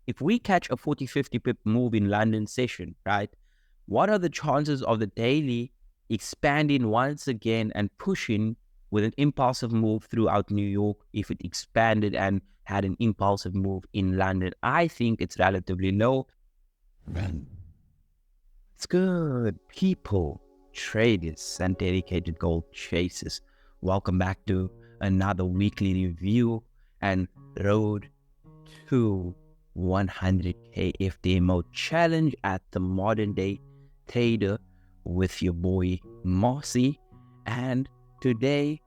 if we catch a 40-50 pip move in London session, right? What are the chances of the daily expanding once again and pushing with an impulsive move throughout New York if it expanded and had an impulsive move in London? I think it's relatively low. It's good, people, traders, and dedicated gold chasers. Welcome back to another weekly review and road to 100k FTMO challenge at the modern day trader with your boy Mossy. And today,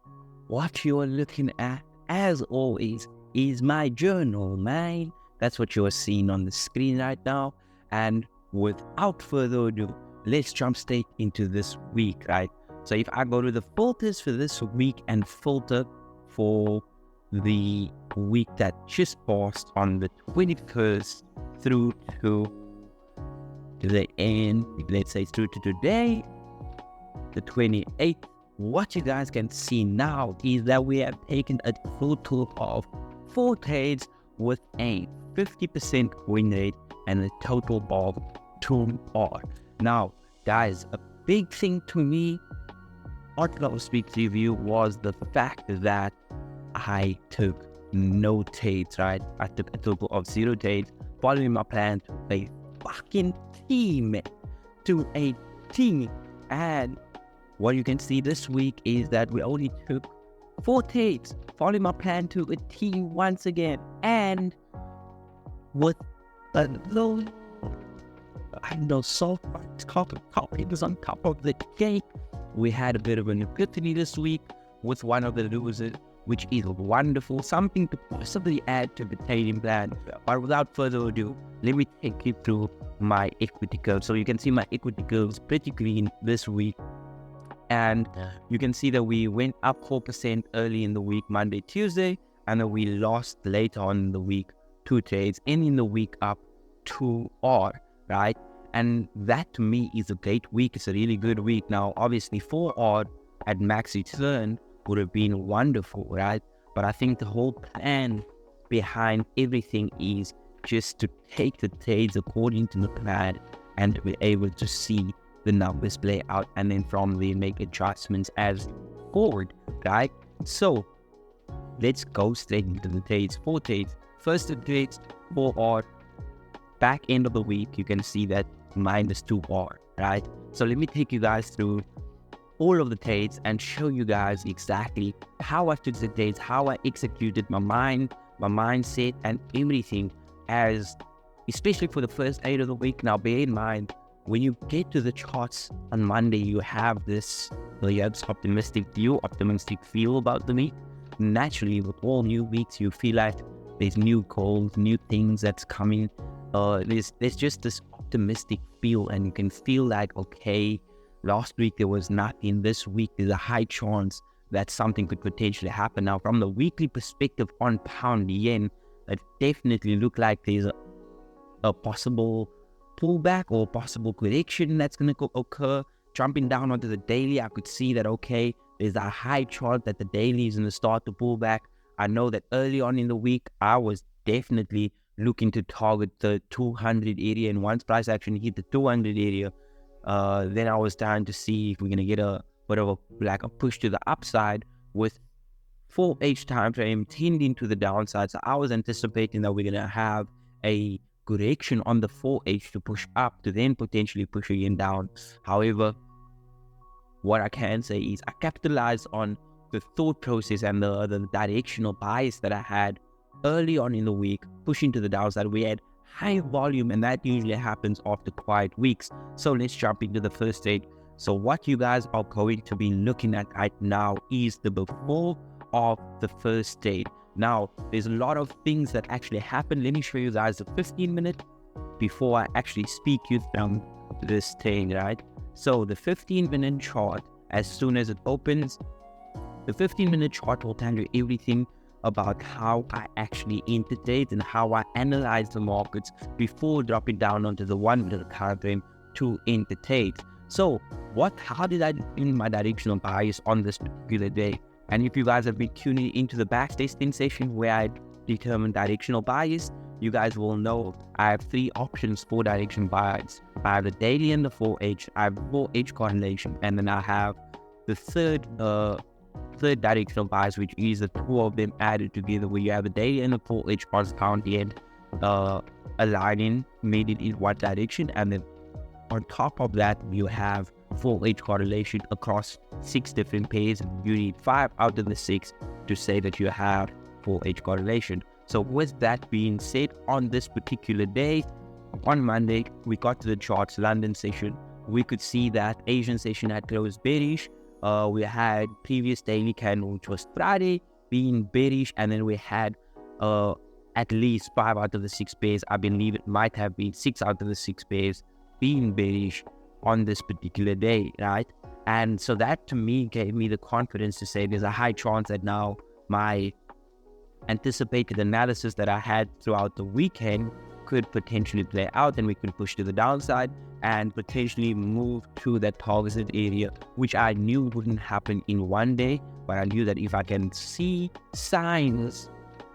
what you are looking at, as always, is my journal, man. That's what you are seeing on the screen right now. And without further ado, let's jump straight into this week, right? So if I go to the filters for this week and filter for the week that just passed on the 21st through to the end, let's say through to today, the 28th, what you guys can see now is that we have taken a total of 4 trades with a 50% win rate and a total of 2R. Now, guys, a big thing to me on last week's review was the fact that I took no trades, right? I took a total of 0 trades, following my plan to a fucking team. And what you can see this week is that we only took 4 trades, following my plan to a team once again. And with a low, I know, salt toppings on top of the cake, we had a bit of an epiphany this week with one of the losers, which is wonderful, something to possibly add to the trading plan. But without further ado, let me take you through my equity curve. So you can see my equity curve is pretty clean this week. And you can see that we went up 4% early in the week, Monday, Tuesday, and then we lost later on in the week 2 trades, ending the week up 2R, right? And that to me is a great week. It's a really good week. Now, obviously 4R at max return would have been wonderful, right? But I think the whole plan behind everything is just to take the trades according to the plan and to be able to see the numbers play out, and then from there make adjustments as forward, right? So let's go straight into the trades. 4 trades. First trades, 4R. Back end of the week, you can see that minus 2R, right? So let me take you guys through all of the trades and show you guys exactly how I took the trades, how I executed my mindset and everything, as especially for the first 8 of the week. Now bear in mind, when you get to the charts on Monday, you have this optimistic view, optimistic feel about the week. Naturally, with all new weeks, you feel like there's new goals, new things that's coming. There's just this optimistic feel, and you can feel like, okay, last week there was nothing. This week there's a high chance that something could potentially happen. Now, from the weekly perspective on pound yen, it definitely looked like there's a possible pullback or possible correction that's going to occur. Jumping down onto the daily, I could see that, okay, there's a high chance that the daily is going to start to pull back. I know that early on in the week, I was definitely looking to target the 200 area, and once price action hit the 200 area, then I was trying to see if we're going to get a push to the upside with 4H time frame tending to the downside. So I was anticipating that we're going to have a correction on the 4H to push up to then potentially push again down. However, what I can say is I capitalized on the thought process and the directional bias that I had early on in the week, pushing to the downside. We had high volume, and that usually happens after quiet weeks. So let's jump into the first trade. So what you guys are going to be looking at right now is the before of the first trade. Now, there's a lot of things that actually happen. Let me show you guys the 15-minute before I actually speak you through this thing, right? So the 15-minute chart, as soon as it opens, the 15-minute chart will tell you everything about how I actually entered and how I analyze the markets before dropping down onto the 1 minute time frame to enter trades. So how did I do my directional bias on this particular day? And if you guys have been tuning into the backtesting session where I determine directional bias, you guys will know I have 3 options for direction bias. I have the daily and the 4H. I have 4H correlation, and then I have the third directional bias, which is the 2 of them added together, where you have the daily and the 4H corresponding aligning, made it in one direction, and then on top of that, you have 4H correlation across 6 different pairs. You need 5 out of the 6 to say that you have 4H correlation. So with that being said, on this particular day, on Monday, we got to the charts, London session. We could see that Asian session had closed bearish. We had previous daily candle, which was Friday, being bearish, and then we had at least 5 out of the 6 pairs. I believe it might have been 6 out of the 6 pairs being bearish on this particular day, right? And so that to me gave me the confidence to say there's a high chance that now my anticipated analysis that I had throughout the weekend could potentially play out, and we could push to the downside and potentially move to that targeted area, which I knew wouldn't happen in one day, but I knew that if I can see signs,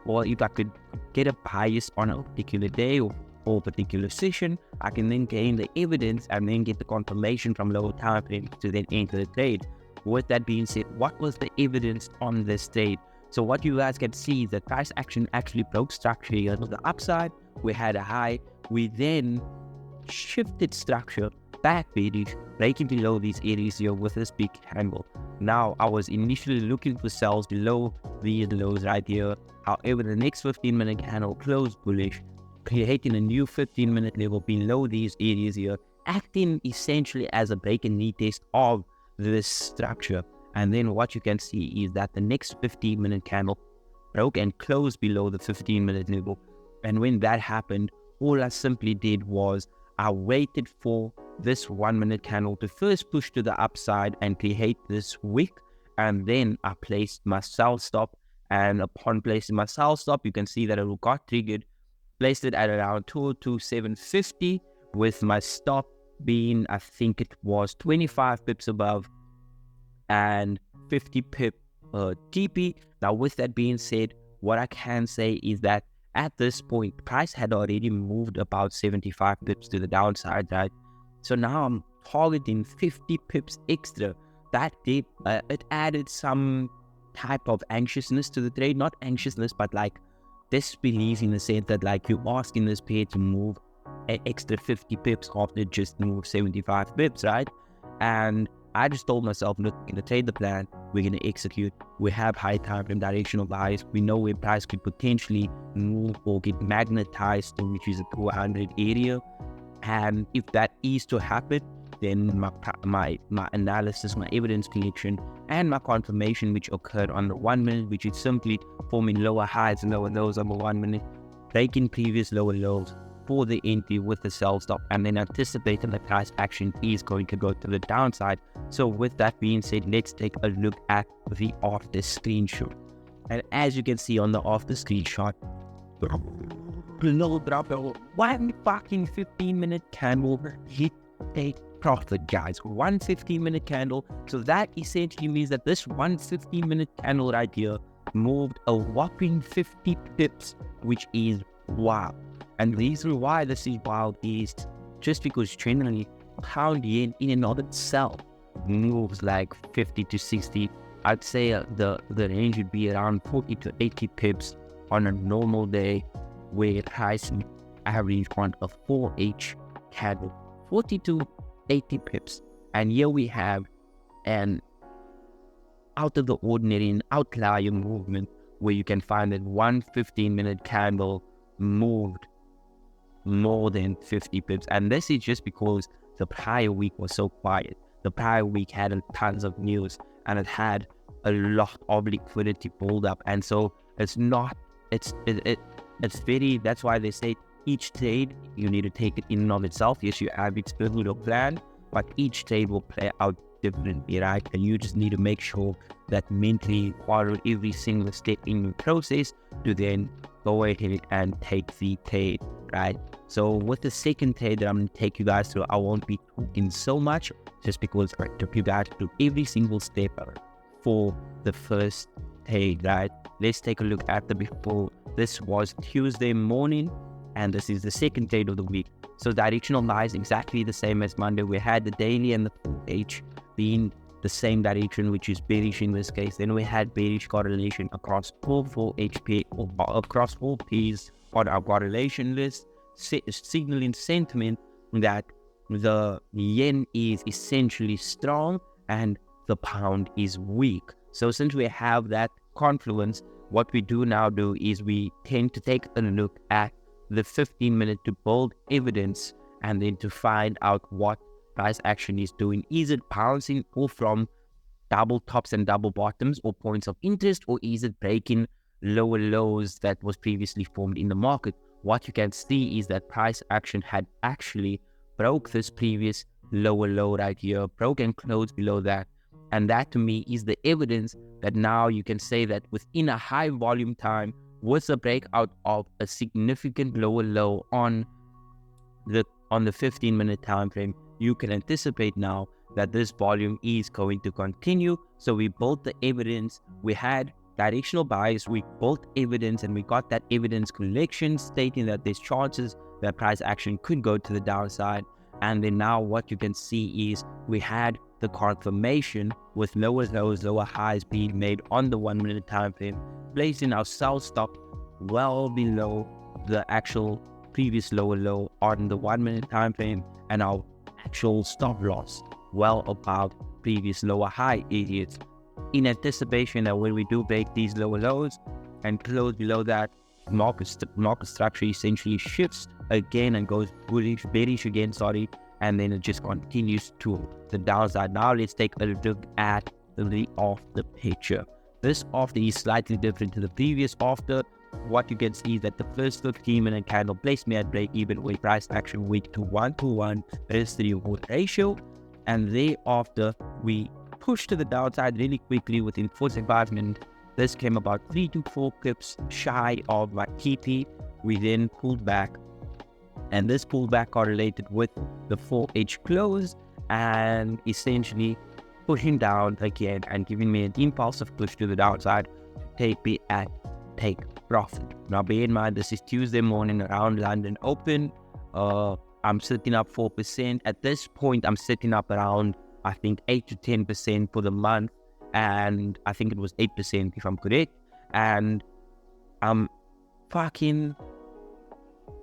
or if I could get a bias on a particular day or particular session, I can then gain the evidence and then get the confirmation from lower time frame to then enter the trade. With that being said, what was the evidence on this trade? So what you guys can see is that price action actually broke structure here to the upside. We had a high. We then shifted structure back bearish, breaking below these areas here with this big candle. Now, I was initially looking for sells below these lows right here. However, the next 15-minute candle closed bullish, creating a new 15-minute level below these areas here, acting essentially as a break and retest of this structure. And then what you can see is that the next 15-minute candle broke and closed below the 15-minute level. And when that happened, all I simply did was I waited for this 1-minute candle to first push to the upside and create this wick, and then I placed my sell stop. And upon placing my sell stop, you can see that it got triggered. Placed it at around 202.750 with my stop being, I think it was 25 pips above and 50 pip TP. Now, with that being said, what I can say is that at this point, price had already moved about 75 pips to the downside, right? So now I'm targeting 50 pips extra. That did, it added some type of anxiousness to the trade. Not anxiousness, but like disbelief, in the sense that like you're asking this pair to move an extra 50 pips after just move 75 pips, right? And I just told myself, look, we're going to trade the plan, we're going to execute, we have high time frame directional bias, we know where price could potentially move or get magnetized to, which is a 200 area. And if that is to happen, then my analysis, my evidence collection, and my confirmation, which occurred on the 1 minute, which is simply forming lower highs and lower lows on the 1 minute, breaking previous lower lows for the entry with the sell stop, and then anticipating the price action is going to go to the downside. So with that being said, let's take a look at the after screenshot. And as you can see on the after screenshot, below drop one fucking 15-minute candle hit a profit, guys. One 15-minute candle. So that essentially means that this one 15-minute candle right here moved a whopping 50 pips, which is wild. And the reason why this is wild is just because generally pound yen in and of itself moves like 50 to 60. I'd say the range would be around 40 to 80 pips on a normal day, where price average on a 4H candle 40 to 80 pips. And here we have an out of the ordinary and outlier movement where you can find that one 15-minute candle moved more than 50 pips. And this is just because the prior week was so quiet. The prior week had tons of news and it had a lot of liquidity pulled up. And so it's very, that's why they say each trade, you need to take it in and of itself. Yes, you have its pivotal plan, but each trade will play out differently, right? And you just need to make sure that mentally follow every single step in the process to then go ahead and take the trade, right? So with the second trade that I'm going to take you guys through, I won't be talking so much just because I took you guys through every single step for the first trade, right? Let's take a look at the before. This was Tuesday morning. and this is the second trade of the week. So directional lies exactly the same as Monday. We had the daily and the 4H being the same direction, which is bearish in this case. Then we had bearish correlation across all 4HP or across all Ps on our correlation list, signaling sentiment that the yen is essentially strong and the pound is weak. So since we have that confluence, what we do now is we tend to take a look at the 15-minute to build evidence and then to find out what price action is doing. Is it bouncing off from double tops and double bottoms or points of interest, or is it breaking lower lows that was previously formed in the market? What you can see is that price action had actually broke this previous lower low right here, broke and closed below that. And that to me is the evidence that now you can say that within a high volume time, with a breakout of a significant lower low on the 15-minute time frame, you can anticipate now that this volume is going to continue. So we built the evidence, we had directional bias, we built evidence, and we got that evidence collection stating that there's chances that price action could go to the downside. And then now what you can see is we had the confirmation with lower lows, lower highs being made on the 1 minute time frame, placing our sell stop well below the actual previous lower low on the 1 minute time frame, and our actual stop loss well above previous lower high areas, in anticipation that when we do break these lower lows and close below that, market structure essentially shifts again and goes bearish again, and then it just continues to the downside. Now let's take a look at the after picture. This after is slightly different to the previous after. What you can see is that the first 15-minute candle placed me at break even with price action week to 1-to-1 risk to reward ratio, and thereafter we pushed to the downside really quickly within 45 minutes. This came about 3 to 4 pips shy of my TP. We then pulled back, and this pullback correlated with the 4H close and essentially pushing down again and giving me an impulsive push to the downside to take profit. Now bear in mind, this is Tuesday morning around London Open. I'm sitting up 4%. At this point, I'm sitting up around, I think, 8 to 10% for the month. And I think it was 8% if I'm correct. And I'm fucking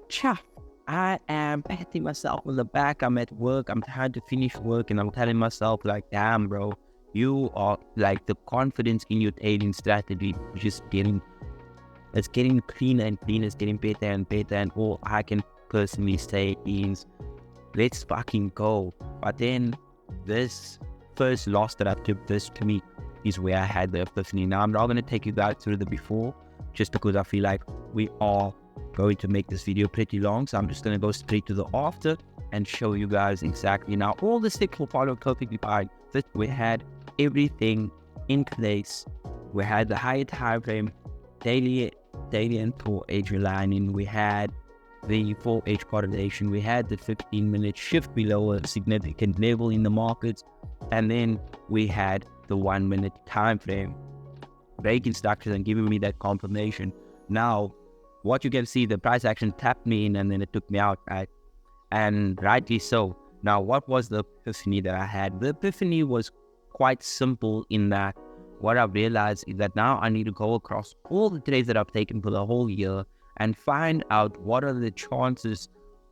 chuffed. I am patting myself on the back. I'm at work. I'm trying to finish work, and I'm telling myself, like, damn, bro, you are like, the confidence in your trading strategy is just getting cleaner and cleaner. It's getting better and better. And all I can personally say is, let's fucking go. But then this first loss that I took this week is where I had the epiphany. Now I'm not going to take you guys through the before, just because I feel like we are going to make this video pretty long. So I'm just going to go straight to the after and show you guys exactly. Now all the steps will follow perfectly fine. We had everything in place. We had the higher time frame, daily and 4H aligning. We had the 4H correlation. We had the 15-minute shift below a significant level in the markets, and then we had the 1 minute time frame breaking structures and giving me that confirmation. Now what you can see, the price action tapped me in and then it took me out, right? And rightly so. Now what was the epiphany that I had? The epiphany was quite simple in that what I've realized is that now I need to go across all the trades that I've taken for the whole year and find out what are the chances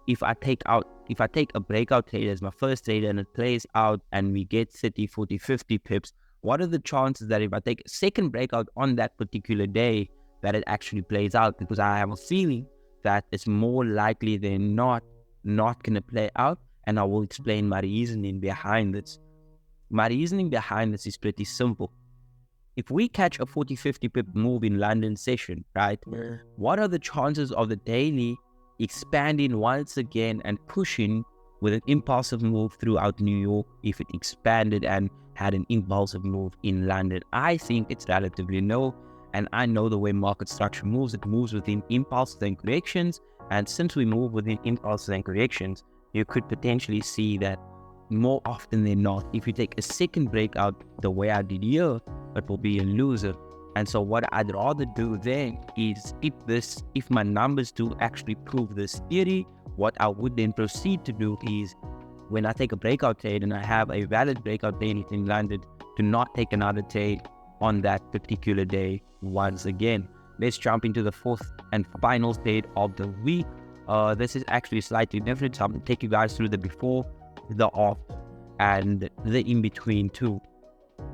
if I take a breakout trade as my first trade and it plays out and we get 30, 40, 50 pips, what are the chances that if I take a second breakout on that particular day that it actually plays out? Because I have a feeling that it's more likely than not going to play out, and I will explain my reasoning behind this. My reasoning behind this is pretty simple. If we catch a 40, 50 pip move in London session, right, what are the chances of the daily expanding once again and pushing with an impulsive move throughout New York if it expanded and had an impulsive move in London? I think it's relatively low, and I know the way market structure moves. It moves within impulses and corrections, and since we move within impulses and corrections, you could potentially see that more often than not, if you take a second breakout the way I did here, it will be a loser. And so what I'd rather do then is if my numbers do actually prove this theory, what I would then proceed to do is when I take a breakout trade and I have a valid breakout day in London, to not take another trade on that particular day once again. Let's jump into the fourth and final trade of the week. This is actually slightly different. So I'm going to take you guys through the before, the after, and the in-between too.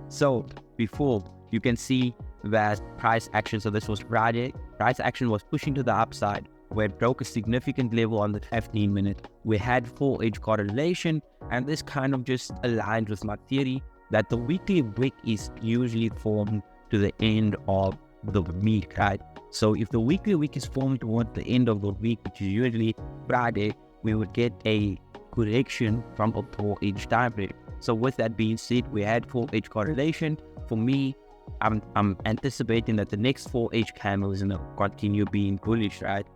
So before, you can see that price action, so this was Friday, price action was pushing to the upside where it broke a significant level on the 15 minute. We had 4-edge correlation, and this kind of just aligned with my theory that the weekly wick is usually formed to the end of the week, right? So if the weekly wick is formed towards the end of the week, which is usually Friday, we would get a correction from a 4-edge time frame. So with that being said, we had 4-edge correlation. For me, I'm anticipating that the next 4-edge candle is going to continue being bullish, right?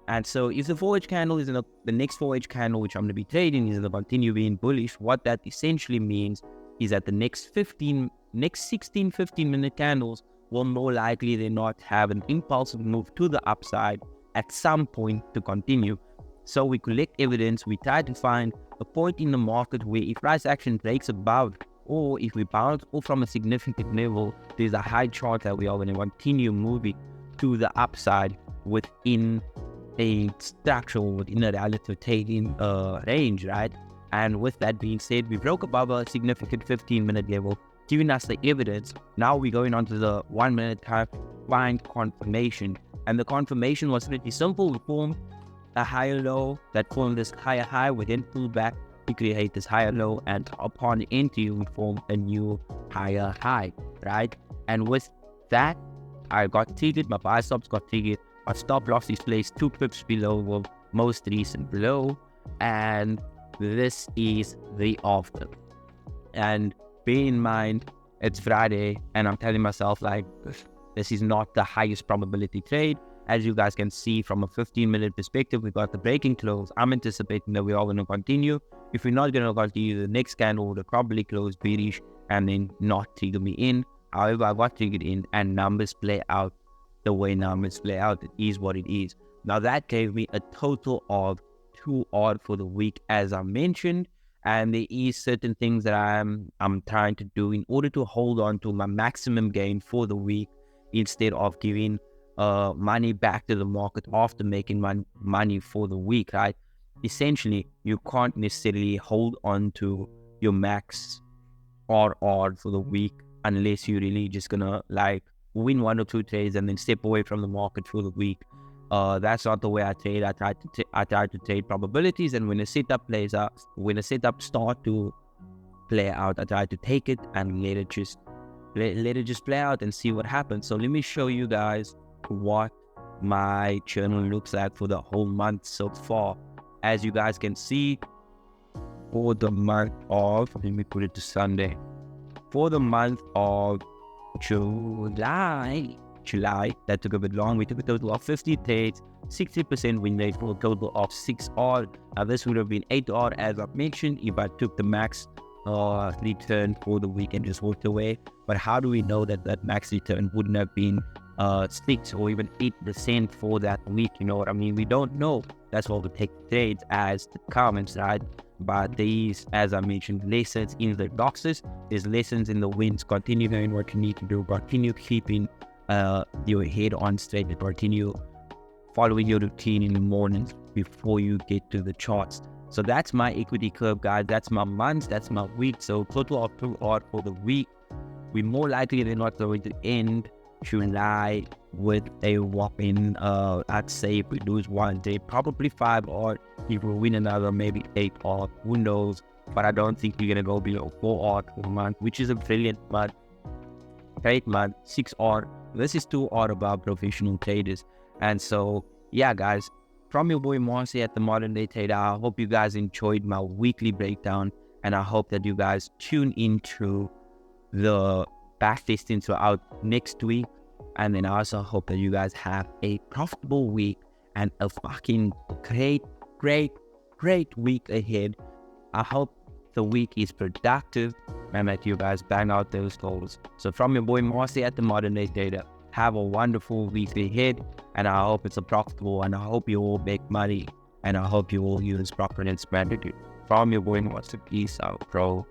And so if the 4-edge candle is the next 4-edge candle, which I'm going to be trading, is going to continue being bullish, what that essentially means is that the next 16, 15-minute candles will more likely than not have an impulsive move to the upside at some point to continue. So we collect evidence, we try to find a point in the market where if price action breaks above, or if we bounce off from a significant level, there's a high chance that we are going to continue moving to the upside within a structural, within a relative trading range, right? And with that being said, we broke above a significant 15-minute level, giving us the evidence. Now we're going on to the 1-minute time, find confirmation. And the confirmation was pretty simple. We formed a higher low that formed this higher high. We then pulled back to create this higher low, and upon entry, we formed a new higher high, right? And with that, I got triggered, my buy stops got triggered, my stop loss is placed 2 pips below the most recent low, and this is the after. And bear in mind, it's Friday, and I'm telling myself, like, this is not the highest probability trade. As you guys can see from a 15-minute perspective, we got the breaking close. I'm anticipating that we're all going to continue. If we're not going to continue, the next candle would probably close bearish and then not trigger me in. However, I got triggered in, and numbers play out the way numbers play out. It is what it is. Now that gave me a total of 2 odd for the week, as I mentioned. And there is certain things that I'm trying to do in order to hold on to my maximum gain for the week, instead of giving money back to the market after making money for the week, right? Essentially, you can't necessarily hold on to your max RR for the week unless you're really just gonna like win 1 or 2 trades and then step away from the market for the week. That's not the way I trade. I try to trade probabilities, and when a setup plays out, when a setup start to play out, I try to take it and let it just play out and see what happens. So let me show you guys what my journal looks like for the whole month so far. As you guys can see, for the month of, let me put it to Sunday, for the month of July, that took a bit long. We took a total of 50 trades, 60% win rate for a total of 6 odd. Now this would have been 8 odd, as I mentioned, if I took the max return for the week and just walked away. But how do we know that that max return wouldn't have been 6 or even 8% for that week? You know what I mean? We don't know. That's why we take trades as the comments, right? But these, as I mentioned, lessons in the boxes, there's lessons in the wins. Continue doing what you need to do. Continue keeping your head on straight, and continue following your routine in the mornings before you get to the charts. So that's my equity curve, guys. That's my month, that's my week. So total of 2 odd for the week. We more likely than not going to end July with a whopping, I'd say if we lose 1 day, probably 5 odd. If we win another, maybe 8 odd. Who knows? But I don't think we're going to go below 4 odd for a month, which is a brilliant month. Great month, 6 odd. This is 2 odd above professional traders. And so, yeah, guys, from your boy Marcy at the Modern Day Trader, I hope you guys enjoyed my weekly breakdown, and I hope that you guys tune into the backtesting throughout next week. And then I also hope that you guys have a profitable week and a fucking great week ahead. I hope the week is productive, and that you guys bang out those goals. So from your boy Marcy at the Modern Day Data, have a wonderful week ahead, and I hope it's a profitable, and I hope you all make money, and I hope you all use proper strategy. From your boy Marcy, peace out, bro.